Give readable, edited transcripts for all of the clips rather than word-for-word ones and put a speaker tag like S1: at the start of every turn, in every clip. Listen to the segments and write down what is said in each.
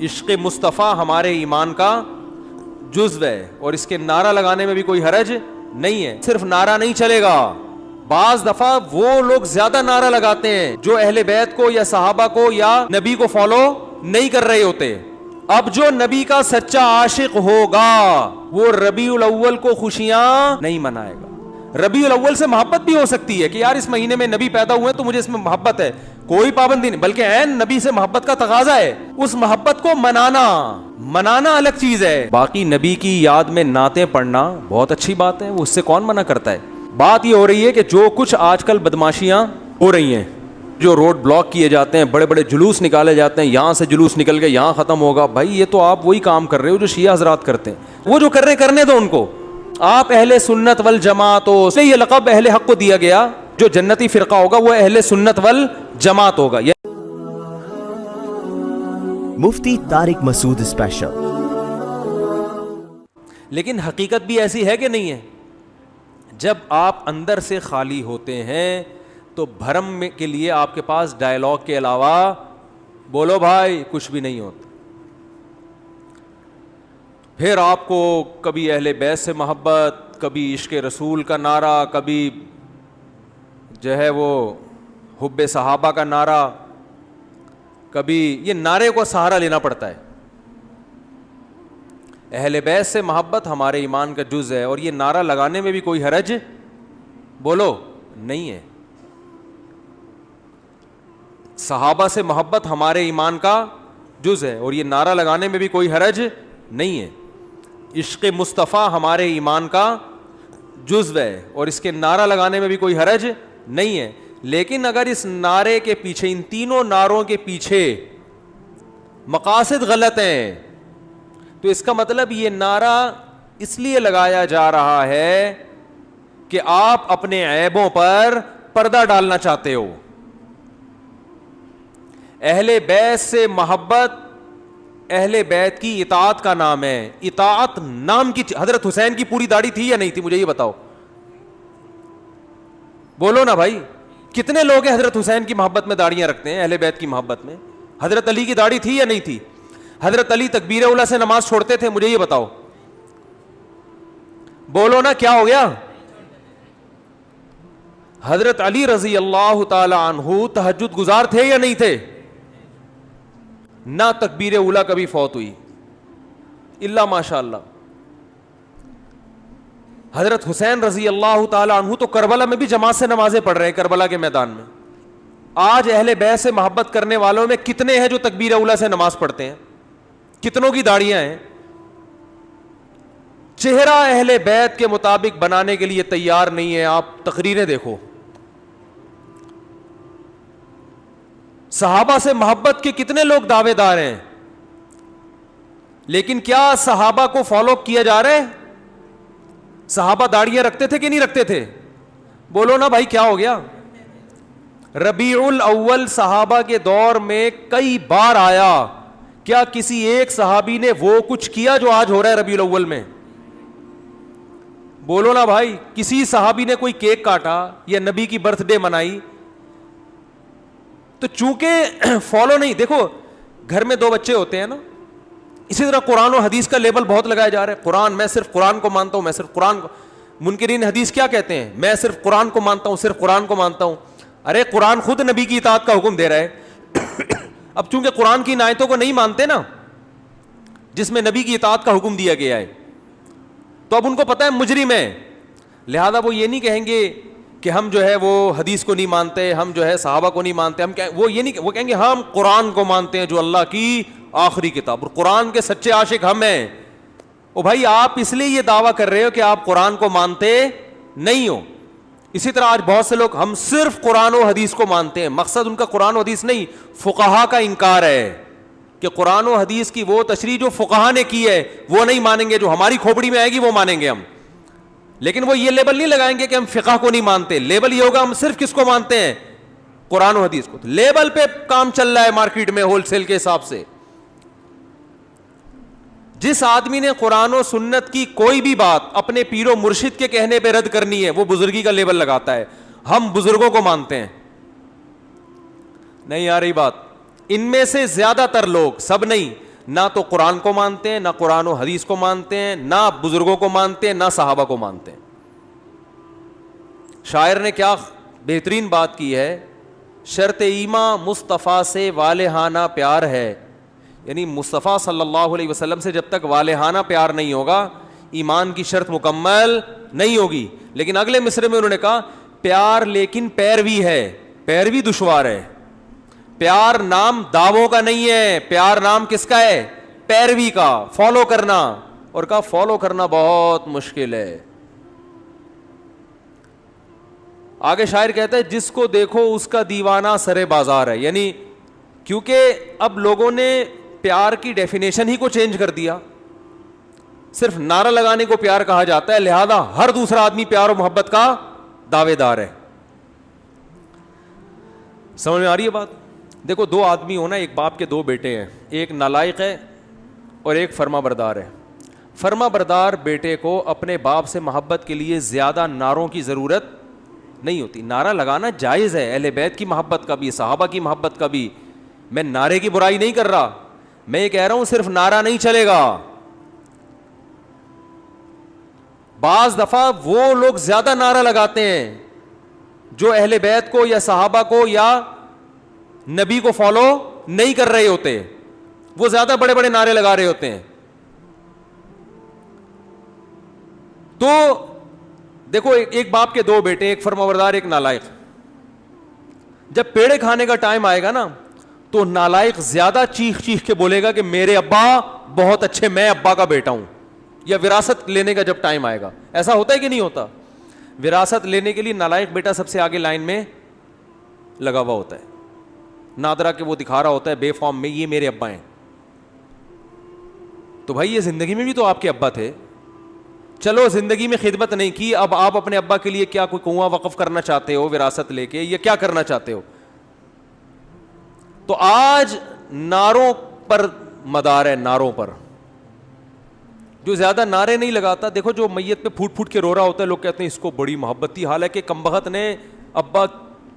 S1: عشق مصطفیٰ ہمارے ایمان کا جزو ہے اور اس کے نعرہ لگانے میں بھی کوئی حرج نہیں ہے. صرف نعرہ نہیں چلے گا, بعض دفعہ وہ لوگ زیادہ نعرہ لگاتے ہیں جو اہل بیت کو یا صحابہ کو یا نبی کو فالو نہیں کر رہے ہوتے. اب جو نبی کا سچا عاشق ہوگا وہ ربیع الاول کو خوشیاں نہیں منائے گا. ربیع الاول سے محبت بھی ہو سکتی ہے کہ یار اس مہینے میں نبی پیدا ہوئے تو مجھے اس میں محبت ہے, کوئی پابندی نہیں, بلکہ عین نبی سے محبت کا تقاضا ہے. اس محبت کو منانا الگ چیز ہے. باقی نبی کی یاد میں نعتیں پڑھنا بہت اچھی بات ہے, اس سے کون منع کرتا ہے. بات یہ ہو رہی ہے کہ جو کچھ آج کل بدماشیاں ہو رہی ہیں, جو روڈ بلاک کیے جاتے ہیں, بڑے بڑے جلوس نکالے جاتے ہیں, یہاں سے جلوس نکل کے یہاں ختم ہوگا, بھائی یہ تو آپ وہی کام کر رہے ہو جو شیعہ حضرات کرتے ہیں. وہ جو کر رہے کرنے دو ان کو. آپ اہل سنت والجماعت ہو, اس لیے یہ لقب اہل حق کو دیا گیا. جو جنتی فرقہ ہوگا وہ اہل سنت والجماعت ہوگا.
S2: مفتی طارق مسعود اسپیشل.
S1: لیکن حقیقت بھی ایسی ہے کہ نہیں ہے. جب آپ اندر سے خالی ہوتے ہیں تو بھرم کے لیے آپ کے پاس ڈائلاگ کے علاوہ بولو بھائی کچھ بھی نہیں ہوتا. پھر آپ کو کبھی اہل بیت سے محبت, کبھی عشق رسول کا نعرہ, کبھی جو ہے وہ حب صحابہ کا نعرہ, کبھی یہ نعرے کو سہارا لینا پڑتا ہے. اہل بیت سے محبت ہمارے ایمان کا جز ہے اور یہ نعرہ لگانے میں بھی کوئی حرج بولو نہیں ہے. صحابہ سے محبت ہمارے ایمان کا جز ہے اور یہ نعرہ لگانے میں بھی کوئی حرج نہیں ہے. عشق مصطفیٰ ہمارے ایمان کا جزو ہے اور اس کے نعرہ لگانے میں بھی کوئی حرج نہیں ہے. لیکن اگر اس نعرے کے پیچھے, ان تینوں نعروں کے پیچھے مقاصد غلط ہیں تو اس کا مطلب یہ نعرہ اس لیے لگایا جا رہا ہے کہ آپ اپنے عیبوں پر پردہ ڈالنا چاہتے ہو. اہل بیت سے محبت اہل بیت کی اطاعت کا نام ہے. اطاعت نام کی, حضرت حسین کی پوری داڑھی تھی یا نہیں تھی مجھے یہ بتاؤ, بولو نا بھائی. کتنے لوگ ہیں حضرت حسین کی محبت میں داڑیاں رکھتے ہیں, اہل بیت کی محبت میں؟ حضرت علی کی داڑھی تھی یا نہیں تھی؟ حضرت علی تکبیر اولیٰ سے نماز چھوڑتے تھے مجھے یہ بتاؤ, بولو نا کیا ہو گیا. حضرت علی رضی اللہ تعالی عنہ تہجد گزار تھے یا نہیں تھے؟ نہ تکبیر اولیٰ کبھی فوت ہوئی الا ماشاء اللہ. حضرت حسین رضی اللہ تعالی عنہ تو کربلا میں بھی جماعت سے نمازیں پڑھ رہے ہیں, کربلا کے میدان میں. آج اہل بیت سے محبت کرنے والوں میں کتنے ہیں جو تکبیر اولیٰ سے نماز پڑھتے ہیں؟ کتنوں کی داڑیاں ہیں؟ چہرہ اہل بیت کے مطابق بنانے کے لیے تیار نہیں ہے. آپ تقریریں دیکھو, صحابہ سے محبت کے کتنے لوگ دعوے دار ہیں, لیکن کیا صحابہ کو فالو کیا جا رہا ہے؟ صحابہ داڑیاں رکھتے تھے کہ نہیں رکھتے تھے؟ بولو نا بھائی کیا ہو گیا. ربیع الاول صحابہ کے دور میں کئی بار آیا, کیا کسی ایک صحابی نے وہ کچھ کیا جو آج ہو رہا ہے ربیع الاول میں؟ بولو نا بھائی. کسی صحابی نے کوئی کیک کاٹا یا نبی کی برتھ ڈے منائی؟ تو چونکہ فالو نہیں. دیکھو گھر میں 2 بچے ہوتے ہیں نا, اسی طرح قرآن و حدیث کا لیبل بہت لگایا جا رہا ہے. قرآن, میں صرف قرآن کو مانتا ہوں, میں صرف قرآن کو. منکرین حدیث کیا کہتے ہیں؟ میں صرف قرآن کو مانتا ہوں, صرف قرآن کو مانتا ہوں. ارے قرآن خود نبی کی اطاعت کا حکم دے رہا ہے. اب چونکہ قرآن کی آیتوں کو نہیں مانتے نا جس میں نبی کی اطاعت کا حکم دیا گیا ہے, تو اب ان کو پتہ ہے مجرم ہے, لہذا وہ یہ نہیں کہیں گے کہ ہم جو ہے وہ حدیث کو نہیں مانتے, ہم جو ہے صحابہ کو نہیں مانتے, وہ یہ نہیں, وہ کہیں گے ہم قرآن کو مانتے ہیں جو اللہ کی آخری کتاب, اور قرآن کے سچے عاشق ہم ہیں. او بھائی آپ اس لیے یہ دعویٰ کر رہے ہو کہ آپ قرآن کو مانتے نہیں ہو. اسی طرح آج بہت سے لوگ ہم صرف قرآن و حدیث کو مانتے ہیں, مقصد ان کا قرآن و حدیث نہیں, فقہا کا انکار ہے کہ قرآن و حدیث کی وہ تشریح جو فقہا نے کی ہے وہ نہیں مانیں گے, جو ہماری کھوپڑی میں آئے گی وہ مانیں گے ہم. لیکن وہ یہ لیبل نہیں لگائیں گے کہ ہم فقہ کو نہیں مانتے, لیبل یہ ہوگا ہم صرف کس کو مانتے ہیں؟ قرآن و حدیث کو. لیبل پہ کام چل رہا ہے مارکیٹ میں ہول سیل کے حساب سے. جس آدمی نے قرآن و سنت کی کوئی بھی بات اپنے پیر و مرشد کے کہنے پہ رد کرنی ہے وہ بزرگی کا لیبل لگاتا ہے, ہم بزرگوں کو مانتے ہیں. نہیں آ رہی بات. ان میں سے زیادہ تر لوگ, سب نہیں, نہ تو قرآن کو مانتے ہیں، نہ قرآن و حدیث کو مانتے ہیں، نہ بزرگوں کو مانتے ہیں، نہ صحابہ کو مانتے ہیں. شاعر نے کیا بہترین بات کی ہے، شرط ایمان مصطفیٰ سے والہانہ پیار ہے. یعنی مصطفیٰ صلی اللہ علیہ وسلم سے جب تک والہانہ پیار نہیں ہوگا ایمان کی شرط مکمل نہیں ہوگی. لیکن اگلے مصرے میں انہوں نے کہا پیار لیکن پیروی ہے، پیروی دشوار ہے. پیار نام دعووں کا نہیں ہے، پیار نام کس کا ہے؟ پیروی کا، فالو کرنا. اور کہا فالو کرنا بہت مشکل ہے. آگے شاعر کہتا ہے جس کو دیکھو اس کا دیوانہ سرے بازار ہے. یعنی کیونکہ اب لوگوں نے پیار کی ڈیفینیشن ہی کو چینج کر دیا. صرف نعرہ لگانے کو پیار کہا جاتا ہے، لہذا ہر دوسرا آدمی پیار و محبت کا دعوے دار ہے. سمجھ میں آ رہی ہے بات؟ دیکھو دو آدمی ہونا، ایک باپ کے دو بیٹے ہیں، ایک نالائق ہے اور ایک فرما بردار ہے. فرما بردار بیٹے کو اپنے باپ سے محبت کے لیے زیادہ نعروں کی ضرورت نہیں ہوتی. نعرہ لگانا جائز ہے، اہل بیت کی محبت کا بھی، صحابہ کی محبت کا بھی. میں نعرے کی برائی نہیں کر رہا، میں یہ کہہ رہا ہوں صرف نعرہ نہیں چلے گا. بعض دفعہ وہ لوگ زیادہ نعرہ لگاتے ہیں جو اہل بیت کو یا صحابہ کو یا نبی کو فالو نہیں کر رہے ہوتے، وہ زیادہ بڑے بڑے نعرے لگا رہے ہوتے ہیں. تو دیکھو ایک باپ کے دو بیٹے، ایک فرمانبردار ایک نالائق. جب پیڑے کھانے کا ٹائم آئے گا نا تو نالائق زیادہ چیخ چیخ کے بولے گا کہ میرے ابا بہت اچھے، میں ابا کا بیٹا ہوں. یا وراثت لینے کا جب ٹائم آئے گا، ایسا ہوتا ہے کہ نہیں ہوتا؟ وراثت لینے کے لیے نالائق بیٹا سب سے آگے لائن میں لگا ہوا ہوتا ہے. نادرا کہ وہ دکھا رہا ہوتا ہے بے فارم میں، یہ میرے ابا ہیں. تو بھائی یہ زندگی میں بھی تو آپ کے ابا تھے. چلو زندگی میں خدمت نہیں کی، اب آپ اپنے ابا کے لیے کیا کوئی کنواں وقف کرنا چاہتے ہو وراثت لے کے، یا کیا کرنا چاہتے ہو؟ تو آج نعروں پر مدار ہے، نعروں پر. جو زیادہ نعرے نہیں لگاتا، دیکھو جو میت پہ پھوٹ پھوٹ کے رو رہا ہوتا ہے، لوگ کہتے ہیں اس کو بڑی محبت تھی، حالانکہ کمبخت نے ابا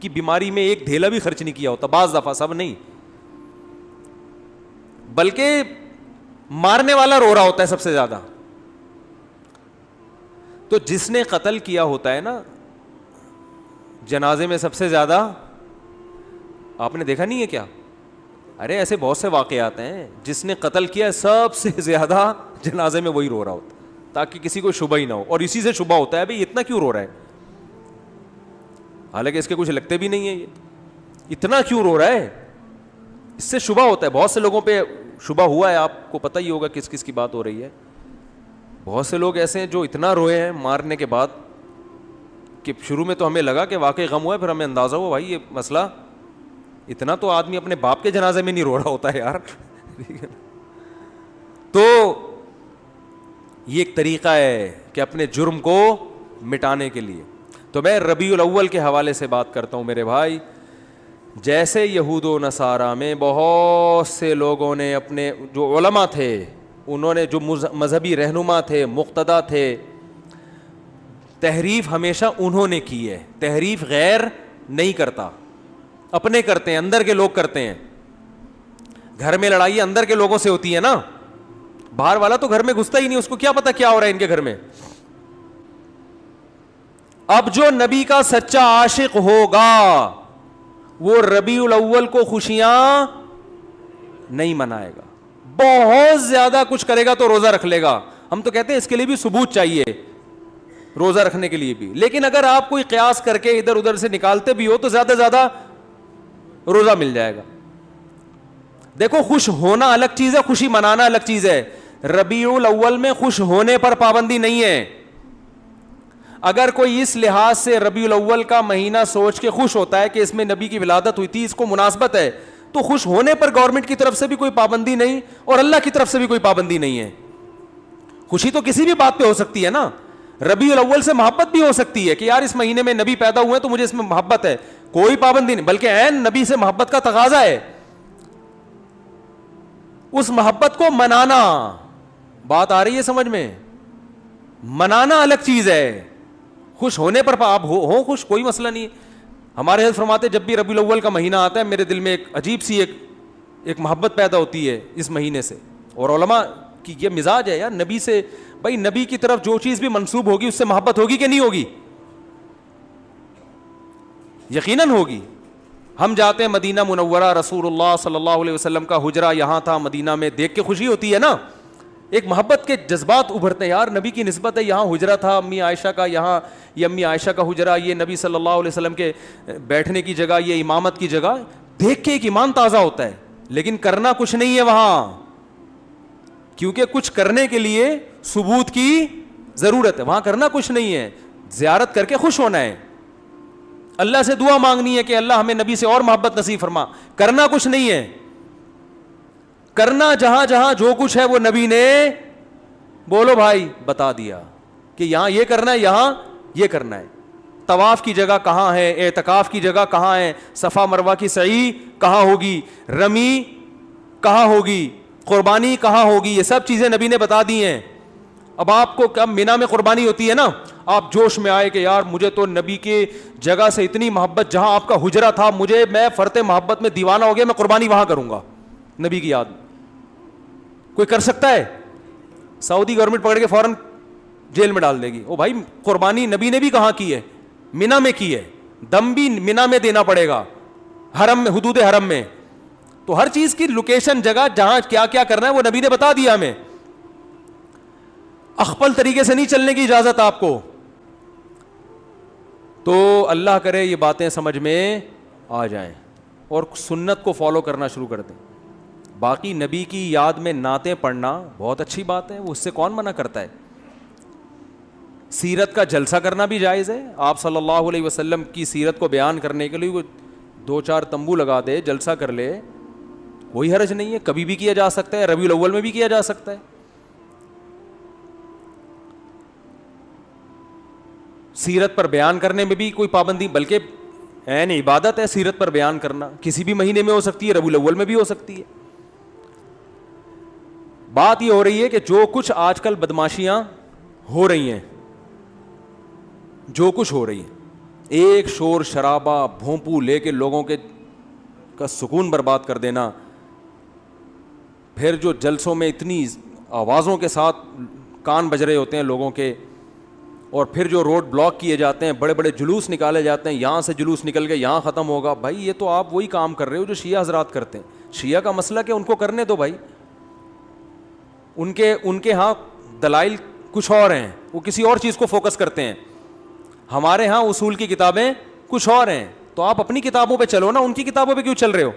S1: کی بیماری میں ایک ڈھیلا بھی خرچ نہیں کیا ہوتا. بعض دفعہ، سب نہیں، بلکہ مارنے والا رو رہا ہوتا ہے سب سے زیادہ. تو جس نے قتل کیا ہوتا ہے نا جنازے میں سب سے زیادہ، آپ نے دیکھا نہیں ہے کیا؟ ارے ایسے بہت سے واقعات ہیں، جس نے قتل کیا سب سے زیادہ جنازے میں وہی رو رہا ہوتا ہے، تاکہ کسی کو شبہ ہی نہ ہو. اور اسی سے شبہ ہوتا ہے بھئی اتنا کیوں رو رہا ہے، حالانکہ اس کے کچھ لگتے بھی نہیں ہے، یہ اتنا کیوں رو رہا ہے، اس سے شبہ ہوتا ہے. بہت سے لوگوں پہ شبہ ہوا ہے، آپ کو پتہ ہی ہوگا کس کس کی بات ہو رہی ہے. بہت سے لوگ ایسے ہیں جو اتنا روئے ہیں مارنے کے بعد کہ شروع میں تو ہمیں لگا کہ واقعی غم ہوا ہے، پھر ہمیں اندازہ ہوا بھائی یہ مسئلہ اتنا تو آدمی اپنے باپ کے جنازے میں نہیں رو رہا ہوتا ہے یار. تو یہ ایک طریقہ ہے کہ اپنے جرم کو مٹانے کے لیے. تو میں ربیع الاول کے حوالے سے بات کرتا ہوں میرے بھائی. جیسے یہود و نصارہ میں بہت سے لوگوں نے اپنے جو علماء تھے، انہوں نے جو مذہبی رہنما تھے، مقتدا تھے، تحریف ہمیشہ انہوں نے کی ہے. تحریف غیر نہیں کرتا، اپنے کرتے ہیں، اندر کے لوگ کرتے ہیں. گھر میں لڑائی اندر کے لوگوں سے ہوتی ہے نا، باہر والا تو گھر میں گھستا ہی نہیں، اس کو کیا پتا کیا ہو رہا ہے ان کے گھر میں. اب جو نبی کا سچا عاشق ہوگا وہ ربیع الاول کو خوشیاں نہیں منائے گا، بہت زیادہ کچھ کرے گا تو روزہ رکھ لے گا. ہم تو کہتے ہیں اس کے لیے بھی ثبوت چاہیے روزہ رکھنے کے لیے بھی، لیکن اگر آپ کوئی قیاس کر کے ادھر ادھر سے نکالتے بھی ہو تو زیادہ زیادہ روزہ مل جائے گا. دیکھو خوش ہونا الگ چیز ہے، خوشی منانا الگ چیز ہے. ربیع الاول میں خوش ہونے پر پابندی نہیں ہے. اگر کوئی اس لحاظ سے ربیع الاول کا مہینہ سوچ کے خوش ہوتا ہے کہ اس میں نبی کی ولادت ہوئی تھی، اس کو مناسبت ہے، تو خوش ہونے پر گورنمنٹ کی طرف سے بھی کوئی پابندی نہیں اور اللہ کی طرف سے بھی کوئی پابندی نہیں ہے. خوشی تو کسی بھی بات پہ ہو سکتی ہے نا. ربیع الاول سے محبت بھی ہو سکتی ہے کہ یار اس مہینے میں نبی پیدا ہوئے تو مجھے اس میں محبت ہے، کوئی پابندی نہیں، بلکہ عین نبی سے محبت کا تقاضا ہے. اس محبت کو منانا، بات آ رہی ہے سمجھ میں؟ منانا الگ چیز ہے. خوش ہونے پر آپ ہو خوش، کوئی مسئلہ نہیں. ہمارے حضرت فرماتے جب بھی ربیع الاول کا مہینہ آتا ہے میرے دل میں ایک عجیب سی ایک محبت پیدا ہوتی ہے اس مہینے سے. اور علماء کی یہ مزاج ہے یار, نبی سے بھائی نبی کی طرف جو چیز بھی منسوب ہوگی اس سے محبت ہوگی کہ نہیں ہوگی؟ یقیناً ہوگی. ہم جاتے ہیں مدینہ منورہ, رسول اللہ صلی اللہ علیہ وسلم کا حجرہ یہاں تھا مدینہ میں, دیکھ کے خوشی ہوتی ہے نا, ایک محبت کے جذبات ابھرتے ہیں یار نبی کی نسبت ہے, یہاں حجرہ تھا امی عائشہ کا, یہاں یہ امی عائشہ کا حجرہ, یہ نبی صلی اللہ علیہ وسلم کے بیٹھنے کی جگہ, یہ امامت کی جگہ, دیکھ کے ایک ایمان تازہ ہوتا ہے. لیکن کرنا کچھ نہیں ہے وہاں, کیونکہ کچھ کرنے کے لیے ثبوت کی ضرورت ہے. وہاں کرنا کچھ نہیں ہے, زیارت کر کے خوش ہونا ہے, اللہ سے دعا مانگنی ہے کہ اللہ ہمیں نبی سے اور محبت نصیب فرما. کرنا کچھ نہیں ہے, کرنا جہاں جہاں جو کچھ ہے وہ نبی نے بولو بھائی بتا دیا کہ یہاں یہ کرنا ہے, یہاں یہ کرنا ہے. طواف کی جگہ کہاں ہے, اعتکاف کی جگہ کہاں ہے, صفا مروہ کی سعی کہاں ہوگی, رمی کہاں ہوگی, قربانی کہاں ہوگی, یہ سب چیزیں نبی نے بتا دی ہیں. اب آپ کو کب مینا میں قربانی ہوتی ہے نا, آپ جوش میں آئے کہ یار مجھے تو نبی کی جگہ سے اتنی محبت, جہاں آپ کا حجرہ تھا مجھے, میں فرط محبت میں دیوانہ ہو گیا, میں قربانی وہاں کروں گا نبی کی یاد. کوئی کر سکتا ہے؟ سعودی گورنمنٹ پکڑ کے فوراً جیل میں ڈال دے گی. او بھائی قربانی نبی نے بھی کہاں کی ہے, مینا میں کی ہے, دم بھی مینا میں دینا پڑے گا, حرم میں, حدود حرم میں. تو ہر چیز کی لوکیشن, جگہ جہاں کیا کیا کرنا ہے وہ نبی نے بتا دیا ہمیں. اخپل طریقے سے نہیں چلنے کی اجازت آپ کو. تو اللہ کرے یہ باتیں سمجھ میں آ جائیں اور سنت کو فالو کرنا شروع کر دیں. باقی نبی کی یاد میں نعتیں پڑھنا بہت اچھی بات ہے, اس سے کون منع کرتا ہے. سیرت کا جلسہ کرنا بھی جائز ہے. آپ صلی اللہ علیہ وسلم کی سیرت کو بیان کرنے کے لیے وہ 2-4 تمبو لگا دے, جلسہ کر لے, کوئی حرج نہیں ہے, کبھی بھی کیا جا سکتا ہے, ربیع الاول میں بھی کیا جا سکتا ہے. سیرت پر بیان کرنے میں بھی کوئی پابندی, بلکہ عین عبادت ہے سیرت پر بیان کرنا. کسی بھی مہینے میں ہو سکتی ہے, ربیع الاول میں بھی ہو سکتی ہے. بات یہ ہو رہی ہے کہ جو کچھ آج کل بدماشیاں ہو رہی ہیں, جو کچھ ہو رہی ہیں, ایک شور شرابہ بھونپو لے کے لوگوں کے کا سکون برباد کر دینا, پھر جو جلسوں میں اتنی آوازوں کے ساتھ کان بج رہے ہوتے ہیں لوگوں کے, اور پھر جو روڈ بلاک کیے جاتے ہیں, بڑے بڑے جلوس نکالے جاتے ہیں, یہاں سے جلوس نکل کے یہاں ختم ہوگا. بھائی یہ تو آپ وہی کام کر رہے ہو جو شیعہ حضرات کرتے ہیں. شیعہ کا مسئلہ کہ ان کو کرنے دو بھائی, ان کے ہاں دلائل کچھ اور ہیں, وہ کسی اور چیز کو فوکس کرتے ہیں. ہمارے ہاں اصول کی کتابیں کچھ اور ہیں, تو آپ اپنی کتابوں پہ چلو نا, ان کی کتابوں پہ کیوں چل رہے ہو.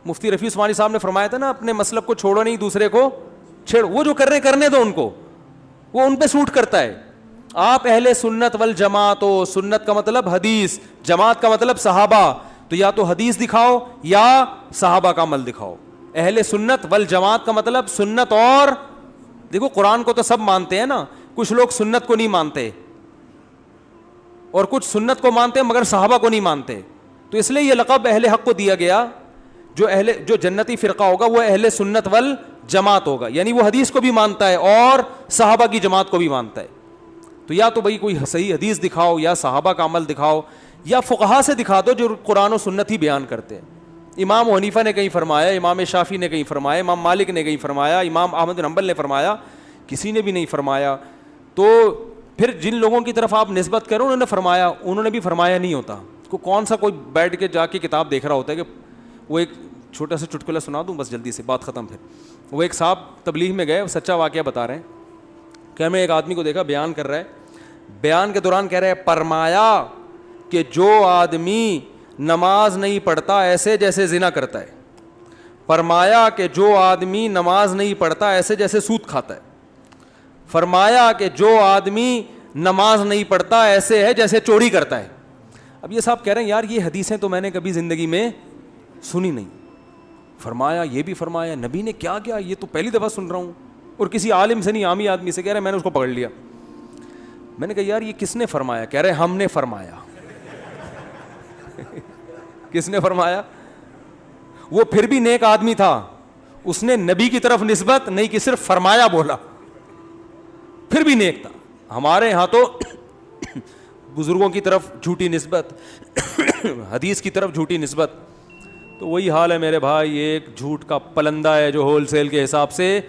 S1: مفتی رفیع عثمانی صاحب نے فرمایا تھا نا, اپنے مسلک کو چھوڑو نہیں, دوسرے کو چھیڑو. وہ جو کر رہے ہیں کرنے دو ان کو, وہ ان پہ سوٹ کرتا ہے. آپ اہل سنت والجماعت ہو, سنت کا مطلب حدیث, جماعت کا مطلب صحابہ, تو یا تو حدیث دکھاؤ یا صحابہ کا عمل دکھاؤ. اہل سنت والجماعت کا مطلب سنت, اور دیکھو قرآن کو تو سب مانتے ہیں نا, کچھ لوگ سنت کو نہیں مانتے اور کچھ سنت کو مانتے ہیں مگر صحابہ کو نہیں مانتے. تو اس لیے یہ لقب اہل حق کو دیا گیا. جو جنتی فرقہ ہوگا وہ اہل سنت والجماعت ہوگا, یعنی وہ حدیث کو بھی مانتا ہے اور صحابہ کی جماعت کو بھی مانتا ہے. تو یا تو بھائی کوئی صحیح حدیث دکھاؤ, یا صحابہ کا عمل دکھاؤ, یا فقہا سے دکھا دو جو قرآن و سنت ہی بیان کرتے ہیں. امام حنیفہ نے کہیں فرمایا, امام شافعی نے کہیں فرمایا, امام مالک نے کہیں فرمایا, امام احمد بن حنبل نے فرمایا, کسی نے بھی نہیں فرمایا. تو پھر جن لوگوں کی طرف آپ نسبت کرو انہوں نے فرمایا, انہوں نے بھی فرمایا نہیں ہوتا. کون سا کوئی بیٹھ کے جا کے کتاب دیکھ رہا ہوتا ہے کہ وہ ایک چھوٹا سا چٹکلا سنا دوں بس جلدی سے بات ختم. پھر وہ ایک صاحب تبلیغ میں گئے, سچا واقعہ بتا رہے ہیں کہ میں ایک آدمی کو دیکھا بیان کر رہا ہے, بیان کے دوران کہہ رہے ہیں فرمایا کہ جو آدمی نماز نہیں پڑھتا ایسے جیسے زنا کرتا ہے. فرمایا کہ جو آدمی نماز نہیں پڑھتا ایسے جیسے سود کھاتا ہے. فرمایا کہ جو آدمی نماز نہیں پڑھتا ایسے ہے جیسے چوری کرتا ہے. اب یہ صاحب کہہ رہے ہیں یار یہ حدیثیں تو میں نے کبھی زندگی میں سنی نہیں. فرمایا یہ بھی فرمایا, نبی نے کیا کیا یہ تو پہلی دفعہ سن رہا ہوں, اور کسی عالم سے نہیں, عامی آدمی سے. کہہ رہے میں نے اس کو پکڑ لیا. میں نے کہا یار یہ کس نے فرمایا؟ کہہ رہے ہم نے فرمایا. کس نے فرمایا؟ وہ پھر بھی نیک آدمی تھا, اس نے نبی کی طرف نسبت نہیں کی, صرف فرمایا بولا, پھر بھی نیک تھا. ہمارے ہاں تو بزرگوں کی طرف جھوٹی نسبت, حدیث کی طرف جھوٹی نسبت. تو وہی حال ہے میرے بھائی, ایک جھوٹ کا پلندہ ہے جو ہول سیل کے حساب سے